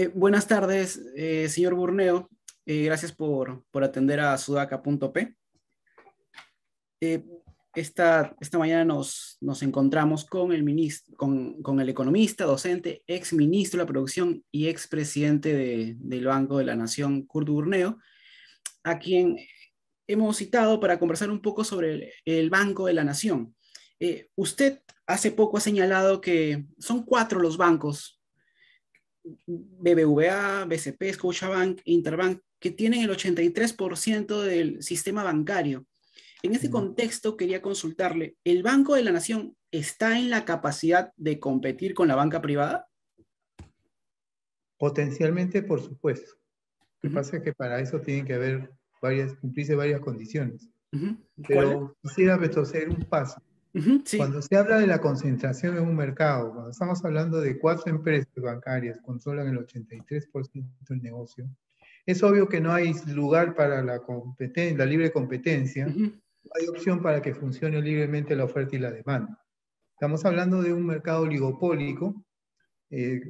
Buenas tardes, señor Burneo. Gracias por atender a sudaca.p. Eh, esta mañana nos encontramos con el con el economista, docente, ex ministro de la Producción y ex presidente del Banco de la Nación, Kurt Burneo, a quien hemos citado para conversar un poco sobre el Banco de la Nación. Usted hace poco ha señalado que son cuatro los bancos: BBVA, BCP, Scotiabank, Interbank, que tienen el 83% del sistema bancario. En este Mm. contexto, quería consultarle, ¿el Banco de la Nación está en la capacidad de competir con la banca privada? Potencialmente, por supuesto. Lo que Ujú, pasa es que para eso tienen que haber cumplirse varias condiciones. ujú. ¿Cuál es? Pero quisiera retroceder un paso. Ujú, sí. Cuando se habla de la concentración en un mercado, cuando estamos hablando de cuatro empresas bancarias que controlan el 83% del negocio, es obvio que no hay lugar para la libre competencia, Ujú, no hay opción para que funcione libremente la oferta y la demanda. Estamos hablando de un mercado oligopólico. Eh,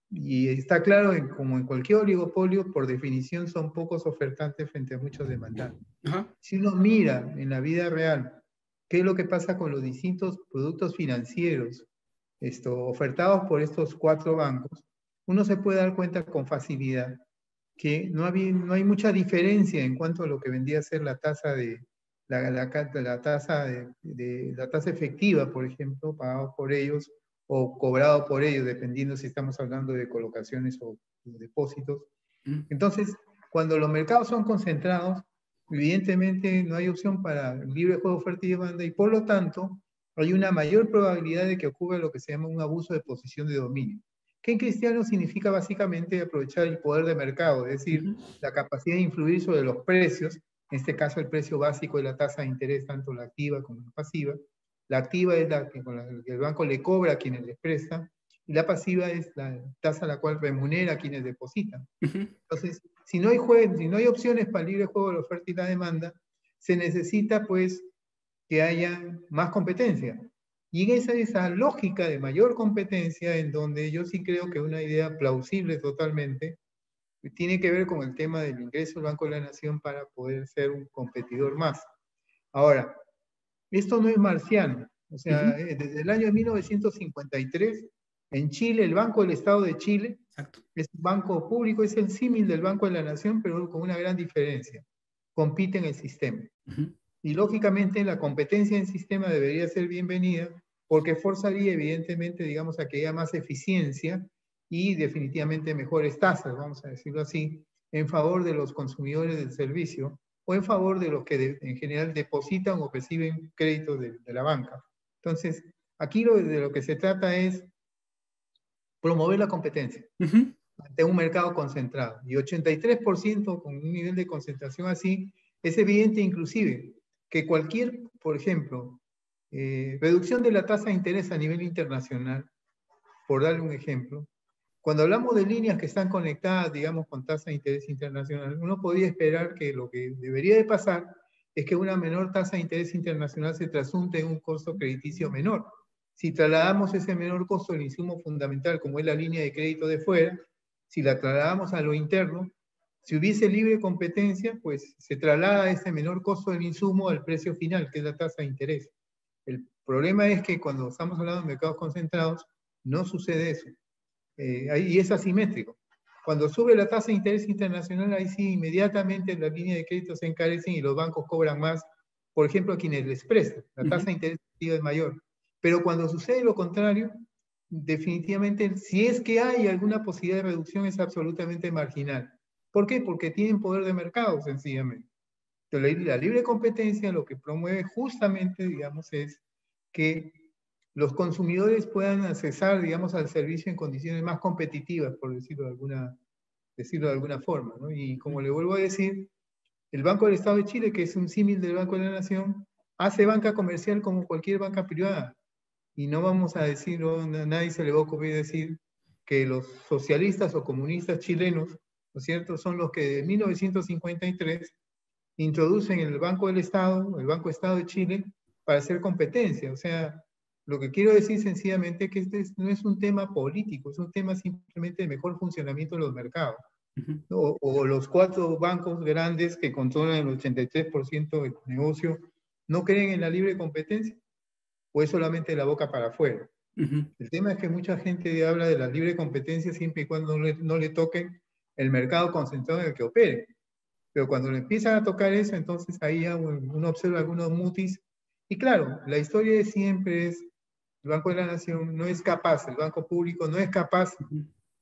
y está claro, como en cualquier oligopolio, por definición son pocos ofertantes frente a muchos demandantes. ajá, Si uno mira en la vida real qué es lo que pasa con los distintos productos financieros ofertados por estos cuatro bancos, uno se puede dar cuenta con facilidad que no hay mucha diferencia en cuanto a lo que vendría a ser la tasa la tasa efectiva, por ejemplo, pagado por ellos o cobrado por ellos, dependiendo si estamos hablando de colocaciones o depósitos. ujú, Entonces, cuando los mercados son concentrados, evidentemente no hay opción para libre juego, oferta y demanda, y por lo tanto hay una mayor probabilidad de que ocurra lo que se llama un abuso de posición de dominio, que en cristiano significa básicamente aprovechar el poder de mercado, es decir, ujú, la capacidad de influir sobre los precios, en este caso el precio básico de la tasa de interés, tanto la activa como la pasiva. La activa es la que, con la que el banco le cobra a quienes les presta, y la pasiva es la tasa a la cual remunera a quienes depositan. ujú. Entonces, si no hay opciones para el libre juego de la oferta y la demanda, se necesita pues que haya más competencia. Y en esa lógica de mayor competencia, en donde yo sí creo que una idea plausible totalmente, tiene que ver con el tema del ingreso del Banco de la Nación para poder ser un competidor más. Ahora, esto no es marciano. O sea, Ujú, desde el año 1953, en Chile, el Banco del Estado de Chile exacto. es un banco público, es el símil del Banco de la Nación, pero con una gran diferencia. Compite en el sistema. Ujú, Y lógicamente la competencia en sistema debería ser bienvenida porque forzaría evidentemente, digamos, a que haya más eficiencia y definitivamente mejores tasas, vamos a decirlo así, en favor de los consumidores del servicio o en favor de los que en general depositan o reciben créditos de la banca. Entonces, aquí de lo que se trata es promover la competencia ujú, ante un mercado concentrado. Y 83% con un nivel de concentración así, es evidente inclusive que cualquier, por ejemplo, reducción de la tasa de interés a nivel internacional, por darle un ejemplo, cuando hablamos de líneas que están conectadas, digamos, con tasa de interés internacional, uno podría esperar que lo que debería de pasar es que una menor tasa de interés internacional se trasunte en un costo crediticio menor. Si trasladamos ese menor costo del insumo fundamental, como es la línea de crédito de fuera, si la trasladamos a lo interno, si hubiese libre competencia, pues se traslada ese menor costo del insumo al precio final, que es la tasa de interés. El problema es que cuando estamos hablando de mercados concentrados, no sucede eso. Y es asimétrico. Cuando sube la tasa de interés internacional, ahí sí inmediatamente las líneas de crédito se encarecen y los bancos cobran más, por ejemplo, a quienes les prestan. La ujú. tasa de interés es mayor. Pero cuando sucede lo contrario, definitivamente, si es que hay alguna posibilidad de reducción, es absolutamente marginal. ¿Por qué? Porque tienen poder de mercado, sencillamente. La libre competencia lo que promueve justamente, digamos, es que los consumidores puedan accesar, digamos, al servicio en condiciones más competitivas, por decirlo de alguna forma, ¿no? Y como le vuelvo a decir, el Banco del Estado de Chile, que es un símil del Banco de la Nación, hace banca comercial como cualquier banca privada. Y no vamos a decirlo, a nadie se le va a ocurrir decir que los socialistas o comunistas chilenos, ¿no es cierto?, son los que de 1953 introducen el Banco del Estado, el Banco Estado de Chile, para hacer competencia. O sea, Lo que quiero decir sencillamente es que no es un tema político, es un tema simplemente de mejor funcionamiento de los mercados. ¿No? O los 4 bancos grandes que controlan el 83% del negocio, ¿no creen en la libre competencia? ¿O es solamente de la boca para afuera? El tema es que mucha gente habla de la libre competencia siempre y cuando no le toquen el mercado concentrado en el que opere. Pero cuando le empiezan a tocar eso, entonces ahí ya uno observa algunos mutis. Y claro, la historia de siempre es, el Banco de la Nación no es capaz, el Banco Público no es capaz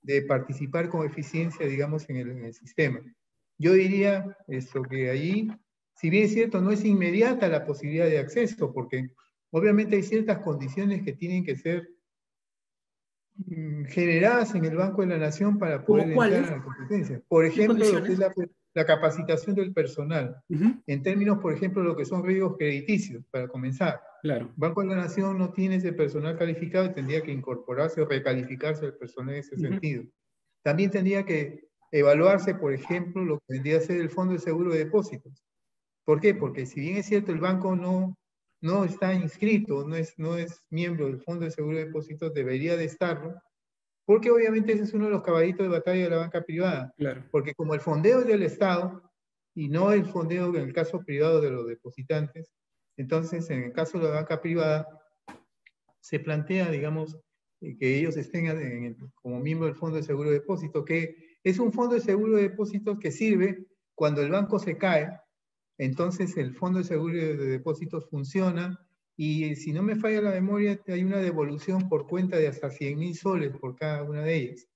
de participar con eficiencia, digamos, en el sistema. Yo diría esto, que ahí, si bien es cierto, no es inmediata la posibilidad de acceso, porque obviamente hay ciertas condiciones que tienen que ser generadas en el Banco de la Nación para poder ¿Cómo entrar cuáles? a la competencia. Por ¿Qué ejemplo, lo que es condiciones? la capacitación del personal, Uh-huh. en términos, por ejemplo, lo que son riesgos crediticios, para comenzar. Claro. El Banco de la Nación no tiene ese personal calificado y tendría que incorporarse o recalificarse el personal en ese sentido. También tendría que evaluarse, por ejemplo, lo que tendría que ser el Fondo de Seguro de Depósitos. ¿Por qué? Porque si bien es cierto, el banco no está inscrito, no es miembro del Fondo de Seguro de Depósitos, debería de estarlo, porque obviamente ese es uno de los caballitos de batalla de la banca privada. Claro. Porque como el fondeo es del Estado y no el fondeo en el caso privado de los depositantes, entonces en el caso de la banca privada se plantea, digamos, que ellos estén como miembro del Fondo de Seguro de Depósitos, que es un fondo de seguro de depósitos que sirve cuando el banco se cae. Entonces el Fondo de Seguro de Depósitos funciona y si no me falla la memoria, hay una devolución por cuenta de hasta 100.000 soles por cada una de ellas.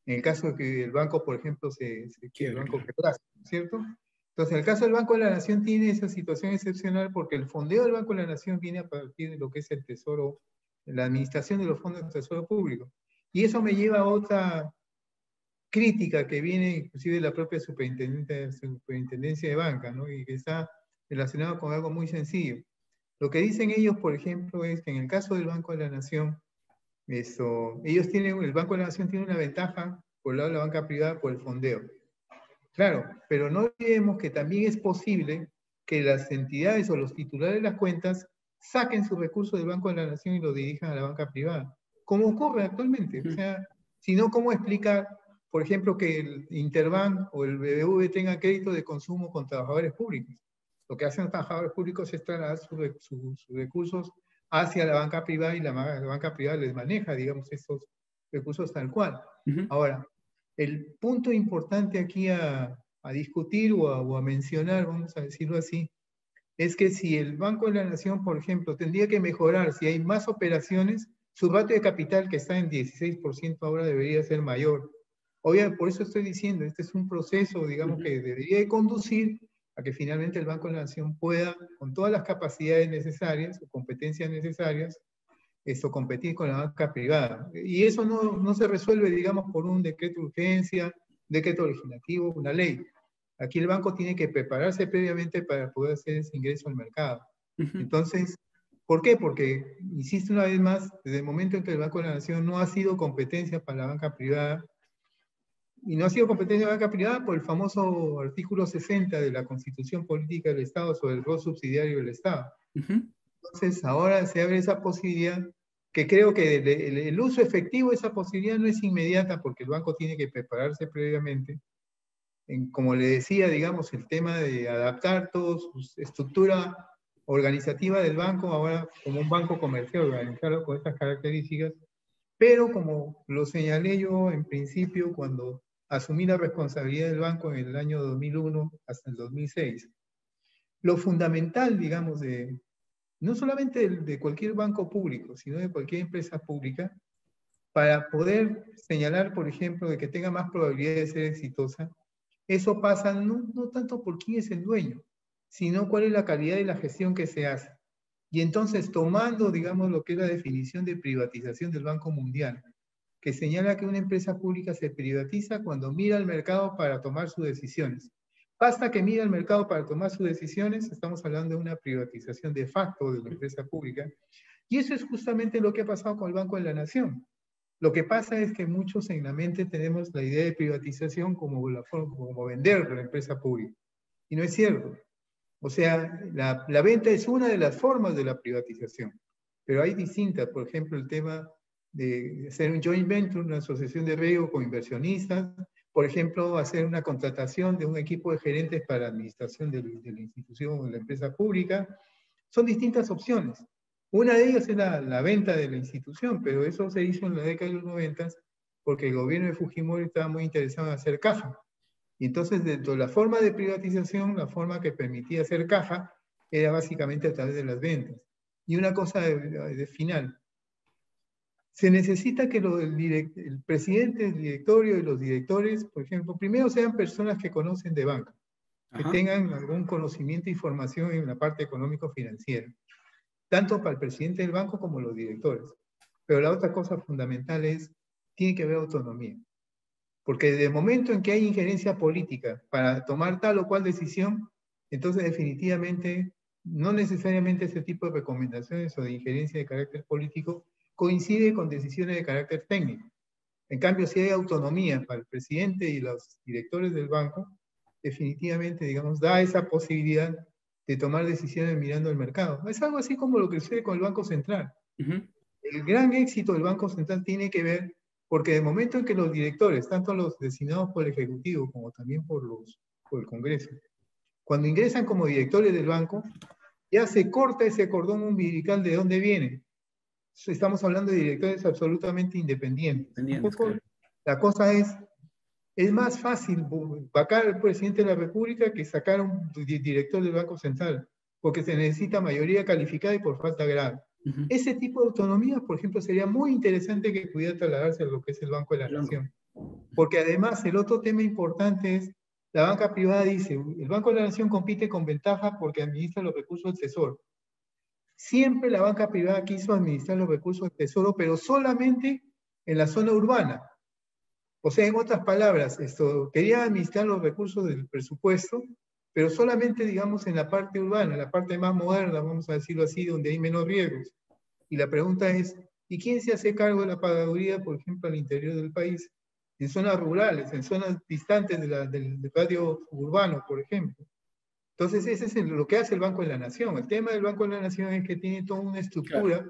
En el caso de que el banco, por ejemplo, el banco quebrase, ¿cierto? Entonces, el caso del Banco de la Nación tiene esa situación excepcional porque el fondeo del Banco de la Nación viene a partir de lo que es el Tesoro, la administración de los fondos del Tesoro Público. Y eso me lleva a otra crítica que viene inclusive de la propia superintendencia de banca, ¿no? Y que está relacionado con algo muy sencillo. Lo que dicen ellos, por ejemplo, es que en el caso del Banco de la Nación, el Banco de la Nación tiene una ventaja por el lado de la banca privada por el fondeo. Claro, pero no olvidemos que también es posible que las entidades o los titulares de las cuentas saquen sus recursos del Banco de la Nación y los dirijan a la banca privada, como ocurre actualmente. O sea, si no, ¿cómo explicar, por ejemplo, que el Interbank o el BBV tengan crédito de consumo con trabajadores públicos? Lo que hacen los trabajadores públicos es trasladar sus recursos hacia la banca privada y la banca privada les maneja, digamos, esos recursos tal cual. Ahora, el punto importante aquí a discutir o a mencionar, vamos a decirlo así, es que si el Banco de la Nación, por ejemplo, tendría que mejorar, si hay más operaciones, su ratio de capital que está en 16% ahora debería ser mayor. Obviamente, por eso estoy diciendo, este es un proceso, digamos, que debería de conducir a que finalmente el Banco de la Nación pueda, con todas las capacidades necesarias o competencias necesarias, competir con la banca privada. Y eso no se resuelve, digamos, por un decreto de urgencia, decreto legislativo, una ley. Aquí el banco tiene que prepararse previamente para poder hacer ese ingreso al mercado. Entonces, ¿por qué? Porque, insisto una vez más, desde el momento en que el Banco de la Nación no ha sido competencia para la banca privada, y no ha sido competencia de la banca privada por el famoso artículo 60 de la Constitución Política del Estado sobre el rol subsidiario del Estado. Entonces, ahora se abre esa posibilidad, que creo que el uso efectivo de esa posibilidad no es inmediata, porque el banco tiene que prepararse previamente. Como le decía, digamos, el tema de adaptar toda su estructura organizativa del banco, ahora como un banco comercial, organizarlo con estas características, pero como lo señalé yo en principio cuando asumí la responsabilidad del banco en el año 2001 hasta el 2006, lo fundamental, digamos, no solamente de cualquier banco público, sino de cualquier empresa pública, para poder señalar, por ejemplo, de que tenga más probabilidad de ser exitosa, eso pasa no tanto por quién es el dueño, sino cuál es la calidad de la gestión que se hace. Y entonces, tomando, digamos, lo que es la definición de privatización del Banco Mundial, que señala que una empresa pública se privatiza cuando mira al mercado para tomar sus decisiones. Basta que mire al mercado para tomar sus decisiones, estamos hablando de una privatización de facto de la empresa pública. Y eso es justamente lo que ha pasado con el Banco de la Nación. Lo que pasa es que muchos en la mente tenemos la idea de privatización como vender la empresa pública. Y no es cierto. O sea, la venta es una de las formas de la privatización. pero hay distintas. Por ejemplo, el tema de hacer un joint venture, una asociación de riesgo con inversionistas, por ejemplo, hacer una contratación de un equipo de gerentes para la administración de la institución o de la empresa pública. Son distintas opciones. Una de ellas es la venta de la institución, pero eso se hizo en la década de los 90 porque el gobierno de Fujimori estaba muy interesado en hacer caja. Y entonces, dentro de la forma de privatización, la forma que permitía hacer caja era básicamente a través de las ventas. Y una cosa de final, se necesita que el presidente, el directorio y los directores, por ejemplo, primero sean personas que conocen de banca, que tengan algún conocimiento e información en la parte económico-financiera, tanto para el presidente del banco como los directores. Pero la otra cosa fundamental es, tiene que haber autonomía. Porque desde el momento en que hay injerencia política para tomar tal o cual decisión, entonces definitivamente no necesariamente ese tipo de recomendaciones o de injerencia de carácter político coincide con decisiones de carácter técnico. En cambio, si hay autonomía para el presidente y los directores del banco, definitivamente, digamos, da esa posibilidad de tomar decisiones mirando el mercado. Es algo así como lo que sucede con el Banco Central. El gran éxito del Banco Central tiene que ver porque de momento en que los directores, tanto los designados por el Ejecutivo como también por el Congreso, cuando ingresan como directores del banco, ya se corta ese cordón umbilical de dónde viene. Estamos hablando de directores absolutamente independientes. Un poco, claro. La cosa es más fácil vacar al presidente de la República que sacar a un director del Banco Central, porque se necesita mayoría calificada y por falta grave. Ese tipo de autonomía, por ejemplo, sería muy interesante que pudiera trasladarse a lo que es el Banco de la Nación. Porque además el otro tema importante es, la banca privada dice, el Banco de la Nación compite con ventaja porque administra los recursos del Tesoro. Siempre la banca privada quiso administrar los recursos del Tesoro, pero solamente en la zona urbana. O sea, en otras palabras, quería administrar los recursos del presupuesto, pero solamente, digamos, en la parte urbana, la parte más moderna, vamos a decirlo así, donde hay menos riesgos. Y la pregunta es, ¿y quién se hace cargo de la pagaduría, por ejemplo, al interior del país? En zonas rurales, en zonas distantes del radio urbano, por ejemplo. Entonces, ese es lo que hace el Banco de la Nación. El tema del Banco de la Nación es que tiene toda una estructura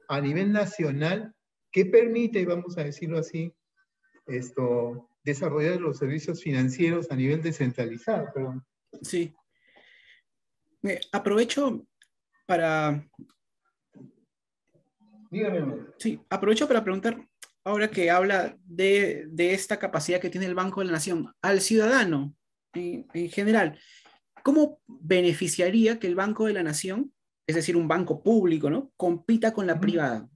a nivel nacional que permite, vamos a decirlo así, desarrollar los servicios financieros a nivel descentralizado. Perdón. Sí. Aprovecho para... Dígame. Sí, aprovecho para preguntar, ahora que habla de esta capacidad que tiene el Banco de la Nación, al ciudadano en general, ¿cómo beneficiaría que el Banco de la Nación, es decir, un banco público, ¿no?, compita con la privada?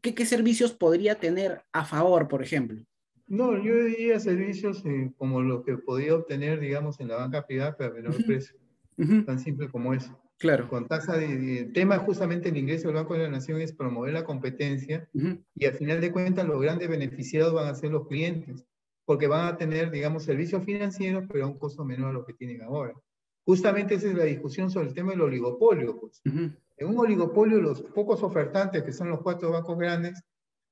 ¿Qué servicios podría tener a favor, por ejemplo? No, yo diría servicios como lo que podría obtener, digamos, en la banca privada, pero a menor precio. Tan simple como eso. Claro. Con tasa el tema justamente el ingreso del Banco de la Nación es promover la competencia y al final de cuentas los grandes beneficiados van a ser los clientes, porque van a tener, digamos, servicios financieros, pero a un costo menor a lo que tienen ahora. Justamente esa es la discusión sobre el tema del oligopolio. Pues. En un oligopolio los pocos ofertantes, que son los 4 bancos grandes,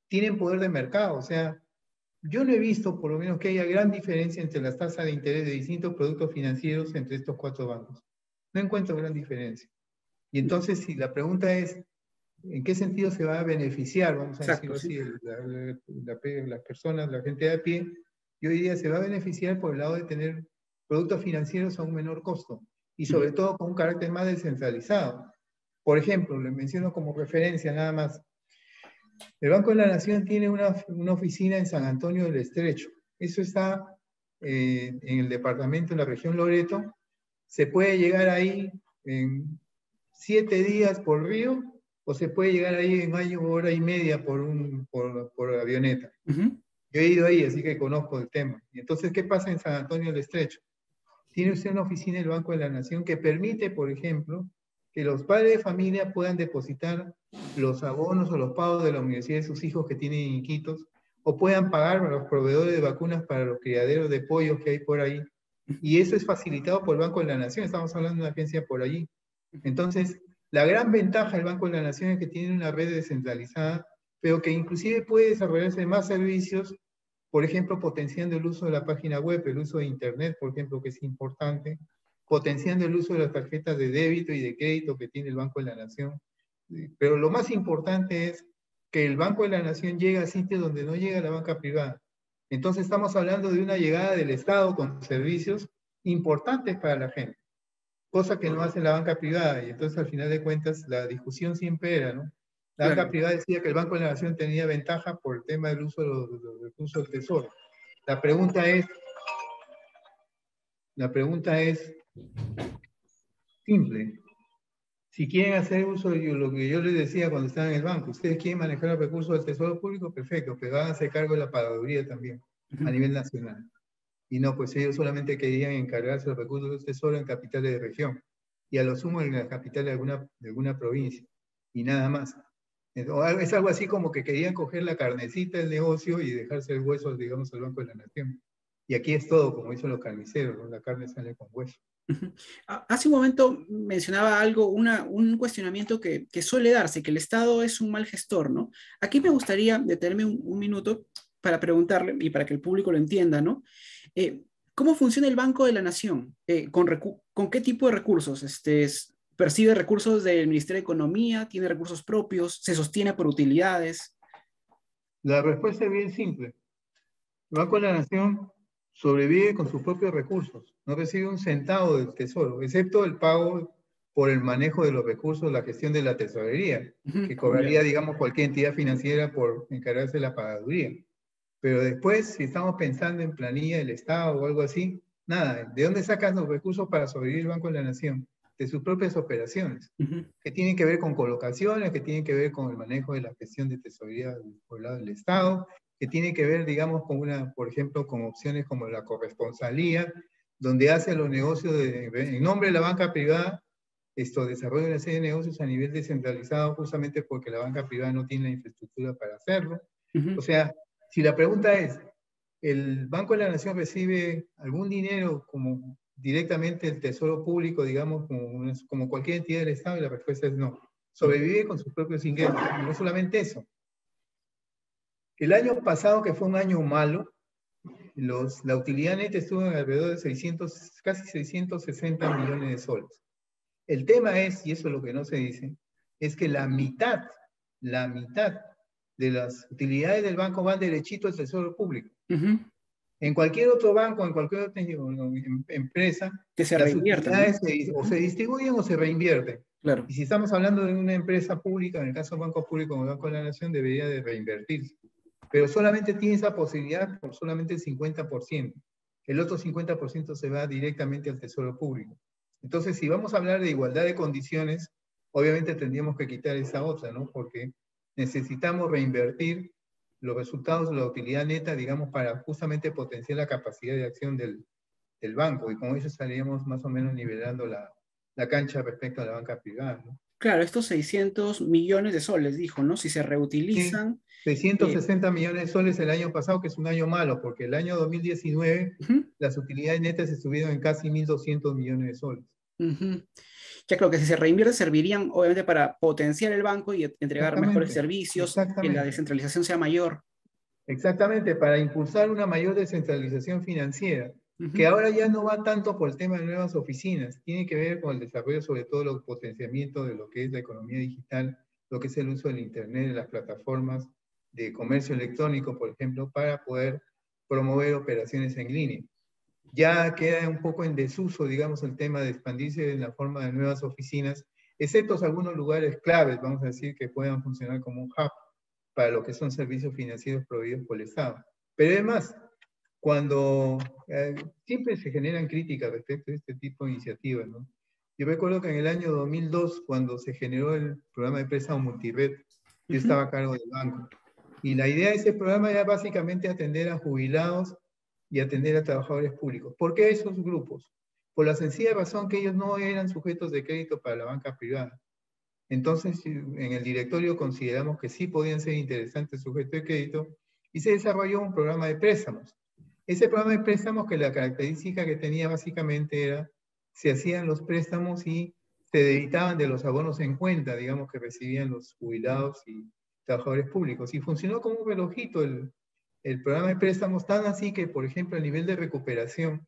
tienen poder de mercado, o sea, yo no he visto, por lo menos, que haya gran diferencia entre las tasas de interés de distintos productos financieros entre estos 4 bancos. No encuentro gran diferencia. Y entonces, si la pregunta es, ¿en qué sentido se va a beneficiar, vamos a decirlo así, las personas, la gente de a pie? Yo diría, se va a beneficiar por el lado de tener productos financieros a un menor costo y sobre todo con un carácter más descentralizado. Por ejemplo, le menciono como referencia nada más, el Banco de la Nación tiene una oficina en San Antonio del Estrecho. Eso está en el departamento, en la región Loreto. Se puede llegar ahí en 7 días por río o se puede llegar ahí en hora y media por avioneta. Yo he ido ahí, así que conozco el tema. Y entonces, ¿qué pasa en San Antonio del Estrecho? Tiene usted una oficina del Banco de la Nación que permite, por ejemplo, que los padres de familia puedan depositar los abonos o los pagos de la universidad de sus hijos que tienen en Iquitos, o puedan pagar a los proveedores de vacunas para los criaderos de pollos que hay por ahí. Y eso es facilitado por el Banco de la Nación, estamos hablando de una agencia por allí. Entonces, la gran ventaja del Banco de la Nación es que tiene una red descentralizada, pero que inclusive puede desarrollarse más servicios, por ejemplo, potenciando el uso de la página web, el uso de Internet, por ejemplo, que es importante, potenciando el uso de las tarjetas de débito y de crédito que tiene el Banco de la Nación. Pero lo más importante es que el Banco de la Nación llega a sitios donde no llega la banca privada. Entonces estamos hablando de una llegada del Estado con servicios importantes para la gente, cosa que no hace la banca privada. Y entonces al final de cuentas la discusión siempre era, ¿no? La banca Claro. privada decía que el Banco de la Nación tenía ventaja por el tema del uso de los recursos del Tesoro. La pregunta es, la pregunta es simple. Si quieren hacer uso de lo que yo les decía cuando estaban en el banco, ustedes quieren manejar los recursos del Tesoro Público, perfecto, pero háganse cargo de la pagaduría también a nivel nacional. Y no, pues ellos solamente querían encargarse de los recursos del Tesoro en capitales de región y a lo sumo en la capital de alguna provincia y nada más. Es algo así como que querían coger la carnecita del negocio y dejarse el hueso, digamos, al Banco de la Nación. Y aquí es todo, como dicen los carniceros, ¿no? La carne sale con hueso. Hace un momento mencionaba algo, un cuestionamiento que suele darse, que el Estado es un mal gestor, ¿no? Aquí me gustaría detenerme un minuto para preguntarle y para que el público lo entienda, ¿no? ¿Cómo funciona el Banco de la Nación? ¿Con qué tipo de recursos? ¿Percibe recursos del Ministerio de Economía? ¿Tiene recursos propios? ¿Se sostiene por utilidades? La respuesta es bien simple. El Banco de la Nación sobrevive con sus propios recursos, no recibe un centavo del Tesoro, excepto el pago por el manejo de los recursos, la gestión de la tesorería, que cobraría, digamos, cualquier entidad financiera por encargarse de la pagaduría. Pero después, si estamos pensando en planilla del Estado o algo así, nada, ¿de dónde sacan los recursos para sobrevivir el Banco de la Nación? De sus propias operaciones, que tienen que ver con colocaciones, que tienen que ver con el manejo de la gestión de tesorería por el lado del Estado, que tiene que ver, digamos, con por ejemplo, con opciones como la corresponsalía, donde hace los negocios en nombre de la banca privada, desarrolla una serie de negocios a nivel descentralizado justamente porque la banca privada no tiene la infraestructura para hacerlo. O sea, si la pregunta es, ¿el Banco de la Nación recibe algún dinero como directamente el Tesoro Público, digamos, como cualquier entidad del Estado? Y la respuesta es no. Sobrevive con sus propios ingresos. Y no solamente eso. El año pasado, que fue un año malo, la utilidad neta estuvo en alrededor de 600, casi 660 millones de soles. El tema es, y eso es lo que no se dice, es que la mitad de las utilidades del banco van derechito al Tesoro Público. En cualquier otro banco, en cualquier otra empresa, Que se las reinviertan, ¿no? utilidades o se distribuyen o se reinvierten. Claro. Y si estamos hablando de una empresa pública, en el caso de un banco público como el Banco de la Nación, debería de reinvertirse. Pero solamente tiene esa posibilidad por solamente el 50%. El otro 50% se va directamente al Tesoro Público. Entonces, si vamos a hablar de igualdad de condiciones, obviamente tendríamos que quitar esa otra, ¿no? Porque necesitamos reinvertir los resultados de la utilidad neta, digamos, para justamente potenciar la capacidad de acción del banco. Y con eso estaríamos más o menos nivelando la cancha respecto a la banca privada, ¿no? Claro, estos 600 millones de soles, dijo, ¿no? Si se Sí, reutilizan. 660 millones de soles el año pasado, que es un año malo, porque el año 2019 las utilidades netas estuvieron en casi 1.200 millones de soles. Ya creo que si se reinvierte servirían obviamente para potenciar el banco y entregar mejores servicios, que la descentralización sea mayor. Exactamente, para impulsar una mayor descentralización financiera, que ahora ya no va tanto por el tema de nuevas oficinas, tiene que ver con el desarrollo, sobre todo el potenciamiento de lo que es la economía digital, lo que es el uso del Internet, de las plataformas de comercio electrónico, por ejemplo, para poder promover operaciones en línea. Ya queda un poco en desuso, digamos, el tema de expandirse en la forma de nuevas oficinas, excepto algunos lugares claves, vamos a decir, que puedan funcionar como un hub para lo que son servicios financieros proveídos por el Estado. Pero además, cuando siempre se generan críticas respecto a este tipo de iniciativas, ¿no? Yo recuerdo que en el año 2002, cuando se generó el programa de préstamo multired, yo estaba a cargo del banco. Y la idea de ese programa era básicamente atender a jubilados y atender a trabajadores públicos. ¿Por qué esos grupos? Por la sencilla razón que ellos no eran sujetos de crédito para la banca privada. Entonces, en el directorio consideramos que sí podían ser interesantes sujetos de crédito y se desarrolló un programa de préstamos. Ese programa de préstamos, que la característica que tenía básicamente era, se hacían los préstamos y se debitaban de los abonos en cuenta, digamos, que recibían los jubilados y trabajadores públicos. Y funcionó como un relojito el programa de préstamos, tan así que, por ejemplo, el nivel de recuperación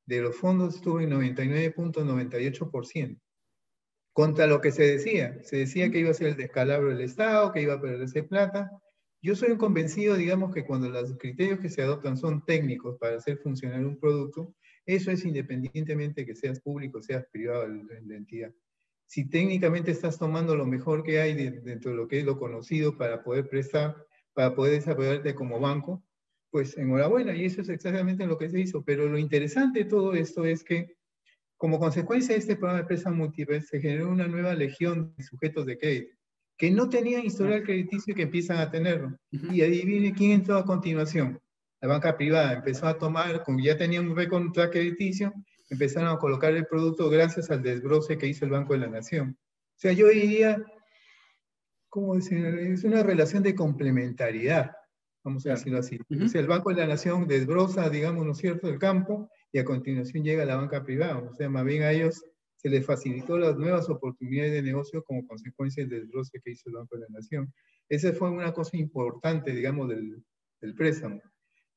de los fondos estuvo en 99.98%. contra lo que se decía que iba a ser el descalabro del Estado, que iba a perderse plata. Yo soy un convencido, digamos, que cuando los criterios que se adoptan son técnicos para hacer funcionar un producto, eso es independientemente que seas público o seas privado en la entidad. Si técnicamente estás tomando lo mejor que hay dentro de lo que es lo conocido para poder prestar, para poder desarrollarte como banco, pues enhorabuena, y eso es exactamente lo que se hizo. Pero lo interesante de todo esto es que, como consecuencia de este programa de préstamo múltiple, se generó una nueva legión de sujetos de crédito que no tenían historial crediticio y que empiezan a tenerlo. Y adivine quién entró a continuación. La banca privada empezó a tomar, como ya tenía un récord crediticio, empezaron a colocar el producto gracias al desbroce que hizo el Banco de la Nación. O sea, yo diría, ¿cómo decir? Es una relación de complementariedad, vamos a decirlo así. O sea, el Banco de la Nación desbroza, digamos, ¿no es cierto?, el campo, y a continuación llega la banca privada. O sea, más bien a ellos se les facilitó las nuevas oportunidades de negocio como consecuencia del desbroce que hizo el Banco de la Nación. Esa fue una cosa importante, digamos, del préstamo.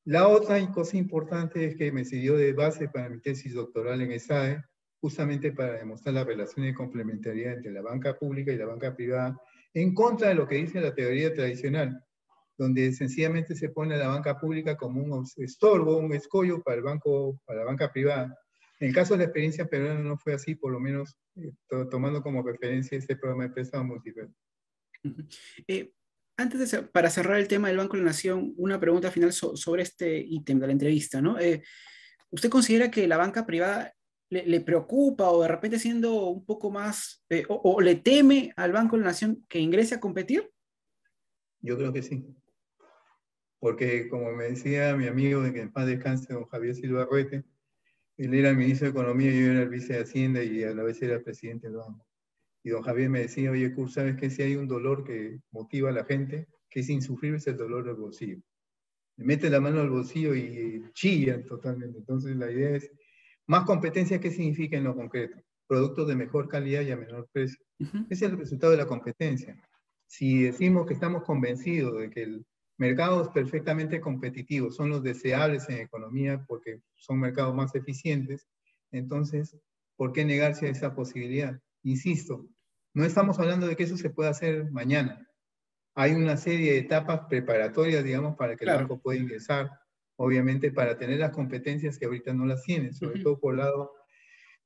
La otra cosa importante es que me sirvió de base para mi tesis doctoral en ESADE, justamente para demostrar la relación de complementariedad entre la banca pública y la banca privada, en contra de lo que dice la teoría tradicional, donde sencillamente se pone a la banca pública como un estorbo, un escollo para la banca privada. En el caso de la experiencia peruana no fue así, por lo menos tomando como referencia este programa de préstamo múltiple. Antes de para cerrar el tema del Banco de la Nación, una pregunta final sobre este ítem de la entrevista, ¿no? ¿Usted considera que la banca privada le preocupa o de repente siendo un poco más, o le teme al Banco de la Nación que ingrese a competir? Yo creo que sí. Porque como me decía mi amigo de que en paz descanse, don Javier Silva Ruete, él era el ministro de Economía y yo era el vice de Hacienda y a la vez era el presidente del banco. Y don Javier me decía, oye, Kurt, ¿sabes qué? Si hay un dolor que motiva a la gente, que es insufrible, es el dolor del bolsillo. Le mete la mano al bolsillo y chillan totalmente. Entonces la idea es, más competencia, ¿qué significa en lo concreto? Productos de mejor calidad y a menor precio. Ese es el resultado de la competencia. Si decimos que estamos convencidos de que el mercados perfectamente competitivos son los deseables en economía porque son mercados más eficientes, entonces, ¿por qué negarse a esa posibilidad? Insisto, no estamos hablando de que eso se pueda hacer mañana. Hay una serie de etapas preparatorias, digamos, para que el banco pueda ingresar, obviamente para tener las competencias que ahorita no las tiene, sobre todo por el lado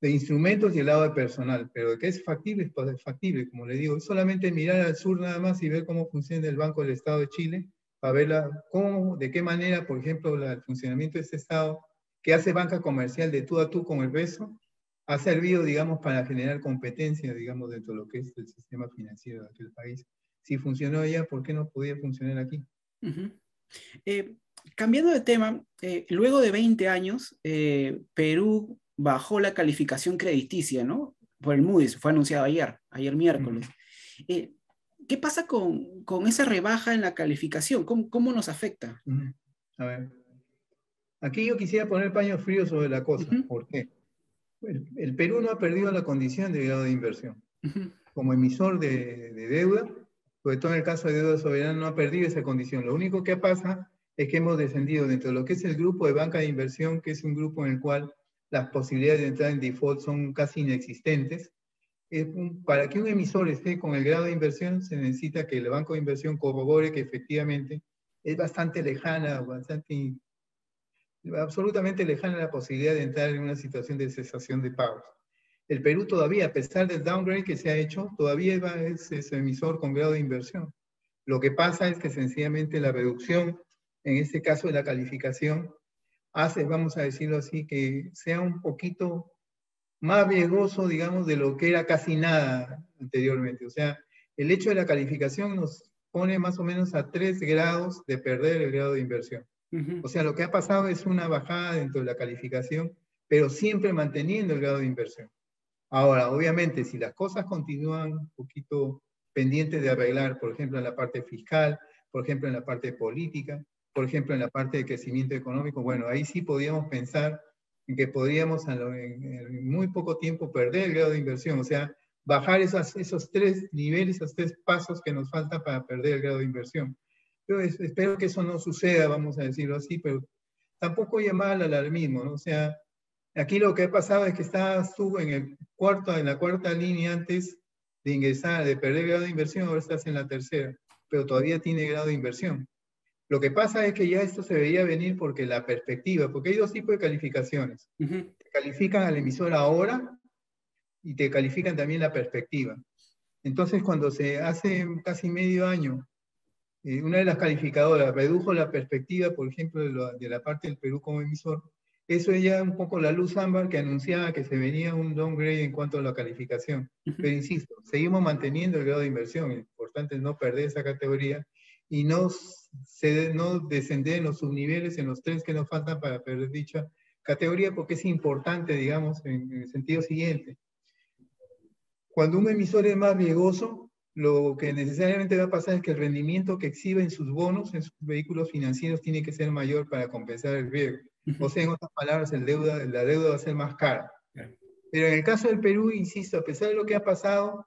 de instrumentos y el lado de personal, pero de que es factible, pues es factible, como le digo, es solamente mirar al sur nada más y ver cómo funciona el Banco del Estado de Chile, para ver cómo, de qué manera, por ejemplo, el funcionamiento de este Estado, que hace banca comercial de tú a tú con el resto, ha servido, digamos, para generar competencia, digamos, dentro de lo que es el sistema financiero de aquel país. Si funcionó allá, ¿por qué no podía funcionar aquí? Cambiando de tema, luego de 20 años, Perú bajó la calificación crediticia, ¿no? Por el Moody's, fue anunciado ayer miércoles. ¿Qué pasa con esa rebaja en la calificación? ¿Cómo nos afecta? A ver, aquí yo quisiera poner paño frío sobre la cosa. ¿Por qué? El Perú no ha perdido la condición de grado de inversión. Como emisor de deuda, sobre todo en el caso de deuda soberana, no ha perdido esa condición. Lo único que pasa es que hemos descendido dentro de lo que es el grupo de banca de inversión, que es un grupo en el cual las posibilidades de entrar en default son casi inexistentes. Para que un emisor esté con el grado de inversión, se necesita que el banco de inversión corrobore que efectivamente es bastante lejana, absolutamente lejana la posibilidad de entrar en una situación de cesación de pagos. El Perú todavía, a pesar del downgrade que se ha hecho, todavía es emisor con grado de inversión. Lo que pasa es que sencillamente la reducción, en este caso de la calificación, hace, vamos a decirlo así, que sea un poquito más riesgoso, digamos, de lo que era casi nada anteriormente. O sea, el hecho de la calificación nos pone más o menos a 3 grados de perder el grado de inversión. O sea, lo que ha pasado es una bajada dentro de la calificación, pero siempre manteniendo el grado de inversión. Ahora, obviamente, si las cosas continúan un poquito pendientes de arreglar, por ejemplo, en la parte fiscal, por ejemplo, en la parte política, por ejemplo, en la parte de crecimiento económico, bueno, ahí sí podríamos pensar en que podríamos en muy poco tiempo perder el grado de inversión, o sea, bajar esos 3 niveles, esos 3 pasos que nos faltan para perder el grado de inversión. Yo espero que eso no suceda, vamos a decirlo así, pero tampoco llamar al alarmismo, ¿no? O sea, aquí lo que ha pasado es que estuvo en la cuarta línea antes de ingresar, de perder grado de inversión, ahora estás en la tercera, pero todavía tiene grado de inversión. Lo que pasa es que ya esto se veía venir porque la perspectiva, porque hay dos tipos de calificaciones. Te califican al emisor ahora y te califican también la perspectiva. Entonces, cuando se hace casi medio año, una de las calificadoras redujo la perspectiva, por ejemplo, de la parte del Perú como emisor, eso es ya un poco la luz ámbar que anunciaba que se venía un downgrade en cuanto a la calificación. Pero insisto, seguimos manteniendo el grado de inversión, lo importante es no perder esa categoría y no descender en los subniveles, en los tres que nos faltan para perder dicha categoría, porque es importante, digamos, en el sentido siguiente. Cuando un emisor es más riesgoso, lo que necesariamente va a pasar es que el rendimiento que exhibe en sus bonos, en sus vehículos financieros, tiene que ser mayor para compensar el riesgo. O sea, en otras palabras, la deuda va a ser más cara. Pero en el caso del Perú, insisto, a pesar de lo que ha pasado,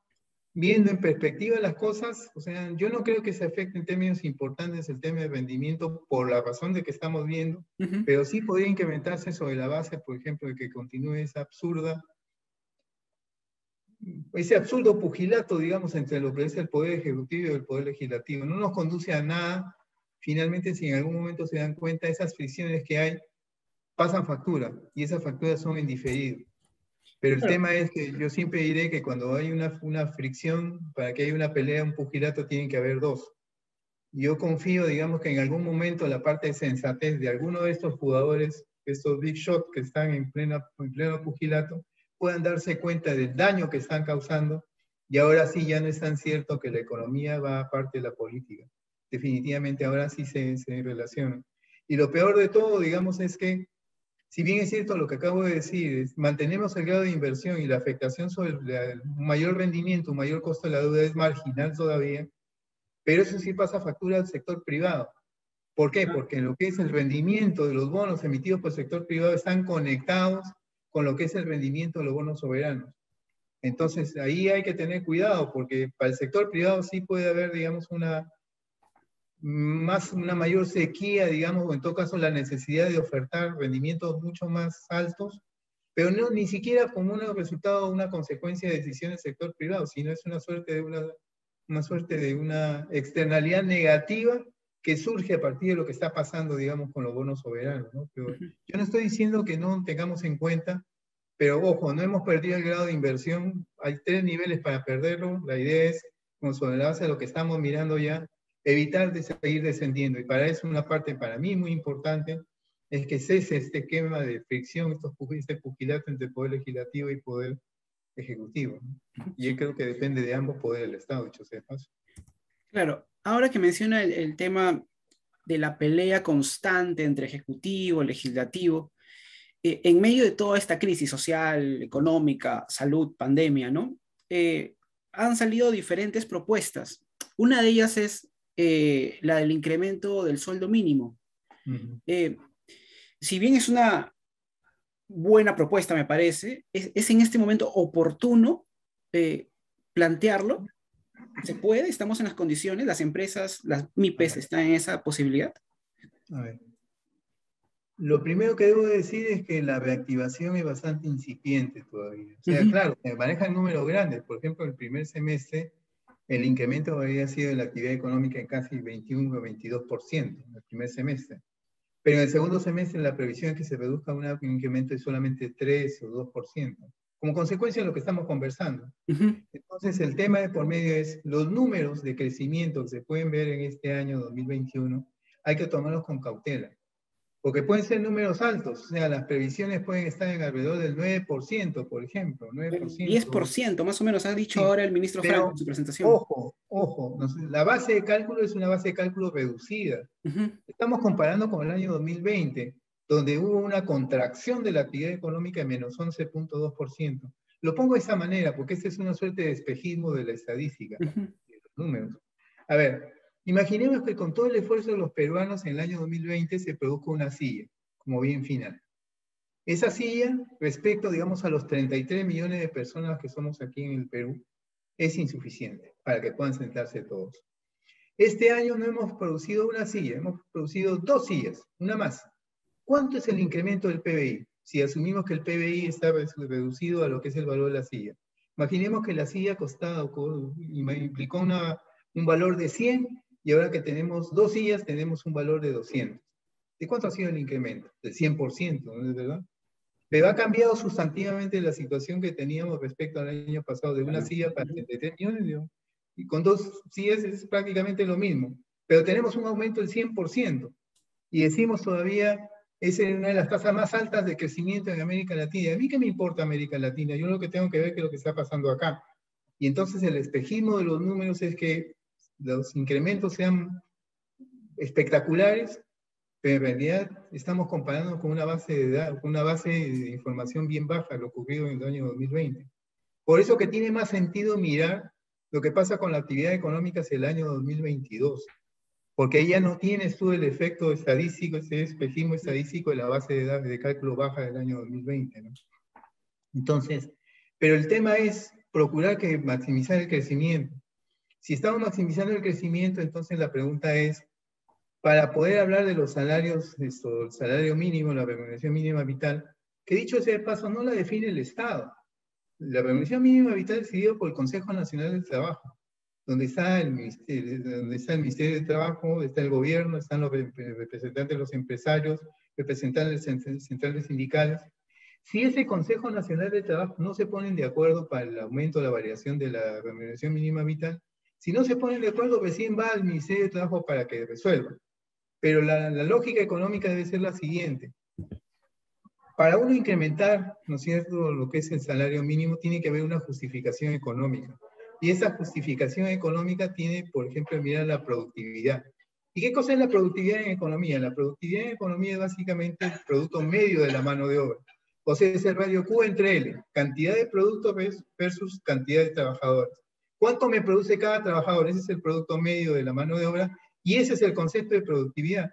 viendo en perspectiva las cosas, o sea, yo no creo que se afecte en términos importantes el tema de rendimiento por la razón de que estamos viendo, pero sí podría incrementarse sobre la base, por ejemplo, de que continúe ese absurdo pugilato, digamos, entre lo que es el Poder Ejecutivo y el Poder Legislativo. No nos conduce a nada. Finalmente, si en algún momento se dan cuenta, esas fricciones que hay pasan factura, y esas facturas son en diferido. Pero el tema es que yo siempre diré que cuando hay una fricción, para que haya una pelea, un pugilato, tienen que haber dos. Yo confío, digamos, que en algún momento la parte de sensatez de alguno de estos jugadores, estos big shots que están en pleno pugilato, puedan darse cuenta del daño que están causando, y ahora sí ya no es tan cierto que la economía va aparte de la política. Definitivamente ahora sí se relaciona. Y lo peor de todo, digamos, es que si bien es cierto lo que acabo de decir, mantenemos el grado de inversión y la afectación sobre un mayor rendimiento, un mayor costo de la deuda es marginal todavía, pero eso sí pasa factura al sector privado. ¿Por qué? Porque lo que es el rendimiento de los bonos emitidos por el sector privado están conectados con lo que es el rendimiento de los bonos soberanos. Entonces, ahí hay que tener cuidado, porque para el sector privado sí puede haber, digamos, una mayor sequía, digamos, o en todo caso la necesidad de ofertar rendimientos mucho más altos, pero no ni siquiera como un resultado, una consecuencia de decisiones del sector privado, sino es una suerte de una externalidad negativa que surge a partir de lo que está pasando, digamos, con los bonos soberanos, ¿no? Pero yo no estoy diciendo que no tengamos en cuenta, pero ojo, no hemos perdido el grado de inversión, hay 3 niveles para perderlo, la idea es, como sobre la base de lo que estamos mirando ya, evitar de seguir descendiendo, y para eso una parte para mí muy importante es que cese este esquema de fricción, este pugilato entre poder legislativo y poder ejecutivo, ¿no? Y yo creo que depende de ambos poderes del Estado, dicho sea de paso. Claro, ahora que menciona el tema de la pelea constante entre ejecutivo, legislativo, en medio de toda esta crisis social, económica, salud, pandemia, ¿no? Han salido diferentes propuestas. Una de ellas es la del incremento del sueldo mínimo. Si bien es una buena propuesta, me parece, es en este momento oportuno plantearlo. ¿Se puede? ¿Estamos en las condiciones? ¿Las empresas, las MIPES están en esa posibilidad? A ver. Lo primero que debo decir es que la reactivación es bastante incipiente todavía. O sea, claro, se manejan números grandes. Por ejemplo, el primer semestre, el incremento habría sido de la actividad económica en casi 21 o 22% en el primer semestre. Pero en el segundo semestre la previsión es que se reduzca un incremento de solamente 3 o 2%, como consecuencia de lo que estamos conversando. Entonces, el tema de por medio es los números de crecimiento que se pueden ver en este año 2021, hay que tomarlos con cautela. Porque pueden ser números altos, o sea, las previsiones pueden estar en alrededor del 9%, por ejemplo. 9%. 10%, más o menos, ha dicho Sí, ahora el ministro Franco en su presentación. Ojo, la base de cálculo es una base de cálculo reducida. Estamos comparando con el año 2020, donde hubo una contracción de la actividad económica de menos 11.2%. Lo pongo de esa manera, porque esta es una suerte de espejismo de la estadística, de los números. A ver, imaginemos que con todo el esfuerzo de los peruanos en el año 2020 se produjo una silla, como bien final. Esa silla, respecto, digamos, a los 33 millones de personas que somos aquí en el Perú, es insuficiente para que puedan sentarse todos. Este año no hemos producido una silla, hemos producido 2 sillas, una más. ¿Cuánto es el incremento del PBI? Si asumimos que el PBI está reducido a lo que es el valor de la silla. Imaginemos que la silla implicó un valor de 100 y ahora que tenemos 2 sillas tenemos un valor de 200. ¿De cuánto ha sido el incremento? Del 100%, ¿no es verdad? Pero ha cambiado sustantivamente la situación que teníamos respecto al año pasado, de una silla para 33 millones, digamos, y con 2 sillas es prácticamente lo mismo. Pero tenemos un aumento del 100%, y decimos todavía, es una de las tasas más altas de crecimiento en América Latina. ¿A mí qué me importa América Latina? Yo lo que tengo que ver es lo que está pasando acá. Y entonces el espejismo de los números es que los incrementos sean espectaculares, pero en realidad estamos comparando con una base de información bien baja, lo ocurrido en el año 2020. Por eso que tiene más sentido mirar lo que pasa con la actividad económica hacia el año 2022, porque ella no tienes tú el efecto estadístico, ese espejismo estadístico de la base de datos de cálculo baja del año 2020, ¿no? Entonces, pero el tema es procurar maximizar el crecimiento. Si estamos maximizando el crecimiento, entonces la pregunta es, para poder hablar de los salarios, el salario mínimo, la remuneración mínima vital, que dicho sea de paso, no la define el Estado. La remuneración mínima vital es decidida por el Consejo Nacional del Trabajo, donde está el Ministerio de Trabajo, donde está el gobierno, están los representantes de los empresarios, representantes centrales sindicales. Si ese Consejo Nacional de Trabajo no se ponen de acuerdo para el aumento o la variación de la remuneración mínima vital, si no se ponen de acuerdo, recién va al Ministerio de Trabajo para que resuelva. Pero la lógica económica debe ser la siguiente. Para uno incrementar, ¿no es cierto?, lo que es el salario mínimo, tiene que haber una justificación económica. Y esa justificación económica tiene, por ejemplo, mirar la productividad. ¿Y qué cosa es la productividad en economía? La productividad en economía es básicamente el producto medio de la mano de obra. O sea, es el radio Q entre L, cantidad de productos versus cantidad de trabajadores. ¿Cuánto me produce cada trabajador? Ese es el producto medio de la mano de obra y ese es el concepto de productividad.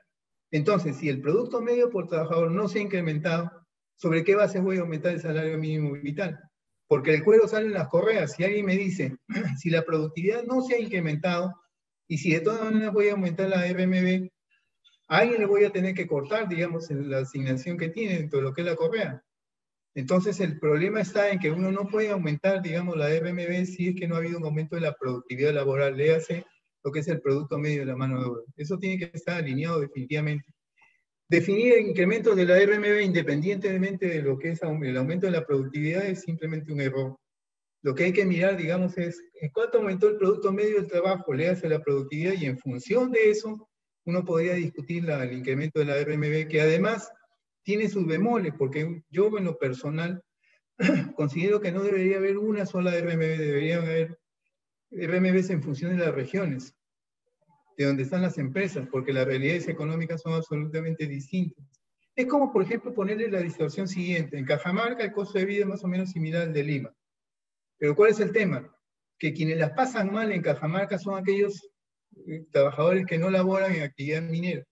Entonces, si el producto medio por trabajador no se ha incrementado, ¿sobre qué base voy a aumentar el salario mínimo vital? Porque el cuero sale en las correas. Si alguien me dice, si la productividad no se ha incrementado y si de todas maneras voy a aumentar la RMB, a alguien le voy a tener que cortar, digamos, la asignación que tiene dentro de lo que es la correa. Entonces, el problema está en que uno no puede aumentar, digamos, la RMB si es que no ha habido un aumento de la productividad laboral. Léase lo que es el producto medio de la mano de obra. Eso tiene que estar alineado definitivamente. Definir el incremento de la RMB independientemente de lo que es el aumento de la productividad es simplemente un error. Lo que hay que mirar, digamos, es en cuánto aumentó el producto medio del trabajo, léase la productividad, y en función de eso, uno podría discutir el incremento de la RMB, que además tiene sus bemoles, porque yo en lo personal considero que no debería haber una sola RMB, deberían haber RMBs en función de las regiones, de donde están las empresas, porque las realidades económicas son absolutamente distintas. Es como, por ejemplo, ponerle la distorsión siguiente. En Cajamarca el costo de vida es más o menos similar al de Lima. Pero ¿cuál es el tema? Que quienes las pasan mal en Cajamarca son aquellos trabajadores que no laboran en actividad minera.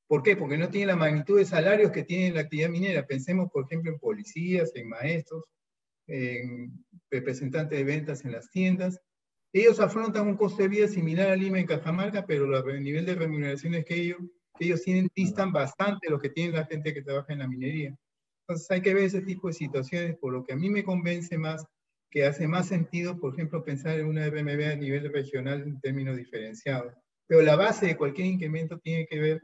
¿Por qué? Porque no tienen la magnitud de salarios que tiene la actividad minera. Pensemos, por ejemplo, en policías, en maestros, en representantes de ventas en las tiendas. Ellos afrontan un costo de vida similar a Lima en Cajamarca, pero el nivel de remuneraciones que ellos tienen distan bastante de lo que tiene la gente que trabaja en la minería. Entonces hay que ver ese tipo de situaciones, por lo que a mí me convence más que hace más sentido, por ejemplo, pensar en una RMB a nivel regional en términos diferenciados. Pero la base de cualquier incremento tiene que ver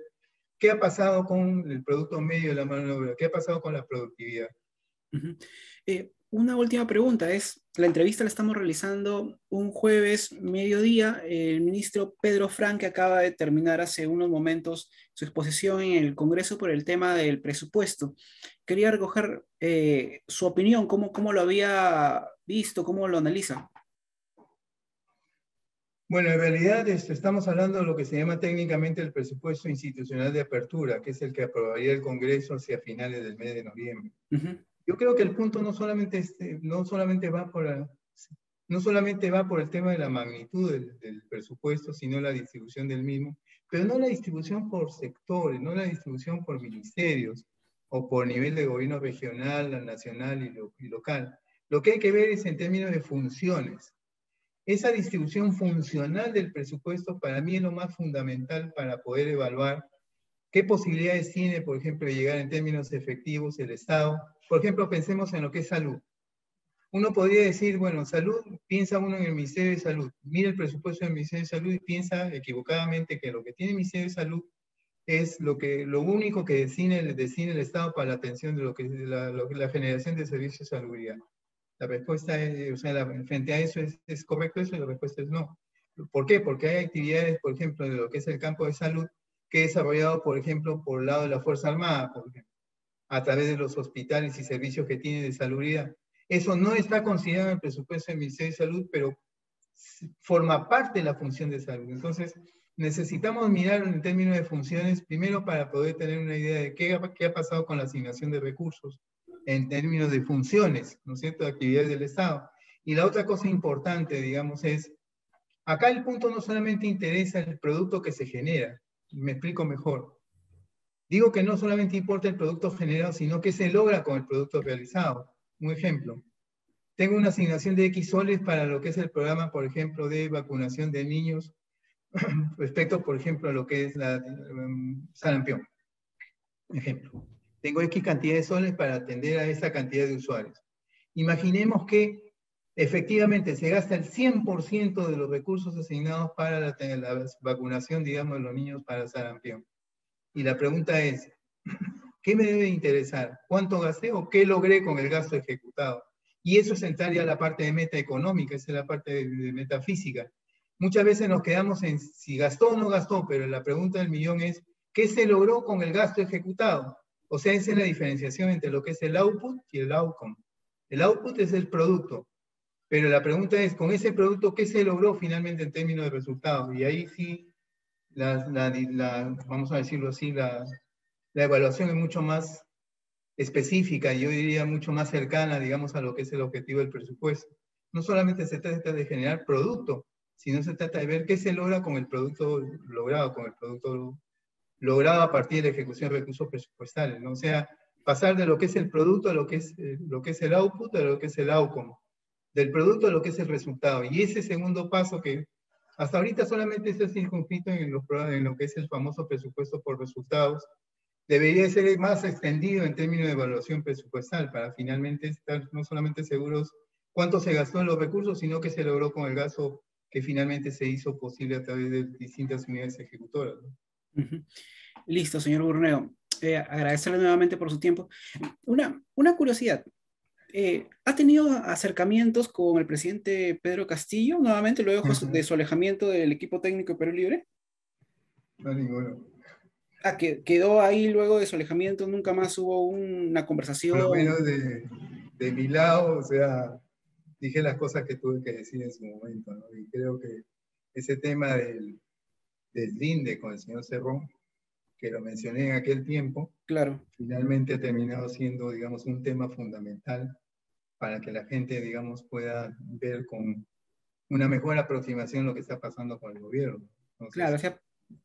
qué ha pasado con el producto medio de la mano de obra, qué ha pasado con la productividad. Una última pregunta es, la entrevista la estamos realizando un jueves mediodía. El ministro Pedro Frank, que acaba de terminar hace unos momentos su exposición en el Congreso por el tema del presupuesto. Quería recoger su opinión, cómo lo había visto, cómo lo analiza. Bueno, en realidad estamos hablando de lo que se llama técnicamente el presupuesto institucional de apertura, que es el que aprobaría el Congreso hacia finales del mes de noviembre. Yo creo que el punto no solamente va por el tema de la magnitud del presupuesto, sino la distribución del mismo, pero no la distribución por sectores, no la distribución por ministerios o por nivel de gobierno regional, nacional y local. Lo que hay que ver es en términos de funciones. Esa distribución funcional del presupuesto para mí es lo más fundamental para poder evaluar qué posibilidades tiene, por ejemplo, de llegar en términos efectivos el Estado. Por ejemplo, pensemos en lo que es salud. uno podría decir, bueno, salud, piensa uno en el Ministerio de Salud, mira el presupuesto del Ministerio de Salud y piensa equivocadamente que lo que tiene el Ministerio de Salud es lo único que destina el Estado para la atención de lo que es la generación de servicios de salubridad. La respuesta es, o sea, frente a eso es correcto eso y la respuesta es no. ¿Por qué? Porque hay actividades, por ejemplo, de lo que es el campo de salud, que he desarrollado, por ejemplo, por el lado de la Fuerza Armada, por ejemplo, a través de los hospitales y servicios que tiene de salubridad. Eso no está considerado en el presupuesto del Ministerio de Salud, pero forma parte de la función de salud. Entonces, necesitamos mirar en términos de funciones, primero para poder tener una idea de qué ha pasado con la asignación de recursos en términos de funciones, ¿no es cierto?, de actividades del Estado. Y la otra cosa importante, digamos, es, acá el punto no solamente interesa el producto que se genera, me explico mejor. Digo que no solamente importa el producto generado, sino qué se logra con el producto realizado. Un ejemplo, tengo una asignación de X soles para lo que es el programa, por ejemplo, de vacunación de niños respecto, por ejemplo, a lo que es la sarampión. Ejemplo, tengo X cantidad de soles para atender a esa cantidad de usuarios. Imaginemos que efectivamente se gasta el 100% de los recursos asignados para la vacunación, digamos, de los niños para sarampión. Y la pregunta es, ¿qué me debe interesar? ¿Cuánto gasté o qué logré con el gasto ejecutado? Y eso es entrar ya a la parte de meta económica, esa es la parte de metafísica. Muchas veces nos quedamos en si gastó o no gastó, pero la pregunta del millón es, ¿qué se logró con el gasto ejecutado? O sea, esa es la diferenciación entre lo que es el output y el outcome. El output es el producto, pero la pregunta es, con ese producto, ¿qué se logró finalmente en términos de resultados? Y ahí sí, vamos a decirlo así, la evaluación es mucho más específica, yo diría mucho más cercana, digamos, a lo que es el objetivo del presupuesto. No solamente se trata de generar producto, sino se trata de ver qué se logra con el producto logrado, logrado a partir de la ejecución de recursos presupuestales, ¿no? O sea, pasar de lo que es el producto a lo que es el output, a lo que es el outcome, del producto a lo que es el resultado. Y ese segundo paso que hasta ahorita solamente está circunscrito en lo que es el famoso presupuesto por resultados, debería ser más extendido en términos de evaluación presupuestal para finalmente estar no solamente seguros cuánto se gastó en los recursos, sino que se logró con el gasto que finalmente se hizo posible a través de distintas unidades ejecutoras, ¿no? Listo, señor Burneo. Agradecerle nuevamente por su tiempo. Una curiosidad. ¿Ha tenido acercamientos con el presidente Pedro Castillo nuevamente luego de su alejamiento del equipo técnico de Perú Libre? No, ninguno. Que quedó ahí luego de su alejamiento, nunca más hubo una conversación. Por lo menos de mi lado, o sea, dije las cosas que tuve que decir en su momento, ¿no? Y creo que ese tema del linde con el señor Cerrón, que lo mencioné en aquel tiempo, claro, finalmente ha terminado siendo, digamos, un tema fundamental para que la gente, digamos, pueda ver con una mejor aproximación lo que está pasando con el gobierno. Entonces, claro, o sea,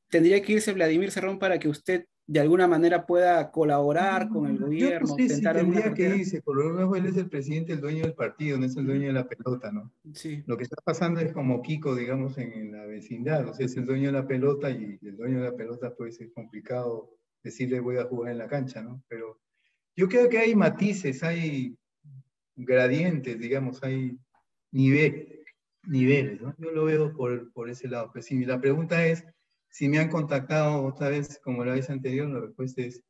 tendría que irse Vladimir Cerrón para que usted de alguna manera pueda colaborar con el yo no gobierno, sé si tentar alguna tendría que cartera. irse, por lo menos él es el presidente, el dueño del partido, no es el dueño de la pelota, ¿no? Sí, Lo que está pasando es como Kiko, digamos, en la vecindad, o sea, es el dueño de la pelota y el dueño de la pelota puede ser complicado decirle voy a jugar en la cancha, ¿no? Pero yo creo que hay matices, hay gradientes, digamos, hay niveles, ¿no? Yo lo veo por ese lado. Pues si la pregunta es si me han contactado otra vez como la vez anterior, la respuesta es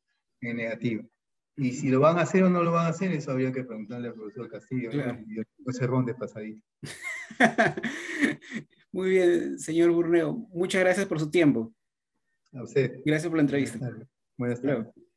en negativo. Y si lo van a hacer o no lo van a hacer, eso habría que preguntarle al profesor Castillo, ¿no? claro. Y ese ron de pasadito. Muy bien, señor Burneo. Muchas gracias por su tiempo. A usted. Gracias por la Buenas entrevista. tardes. Buenas Hasta tardes. luego.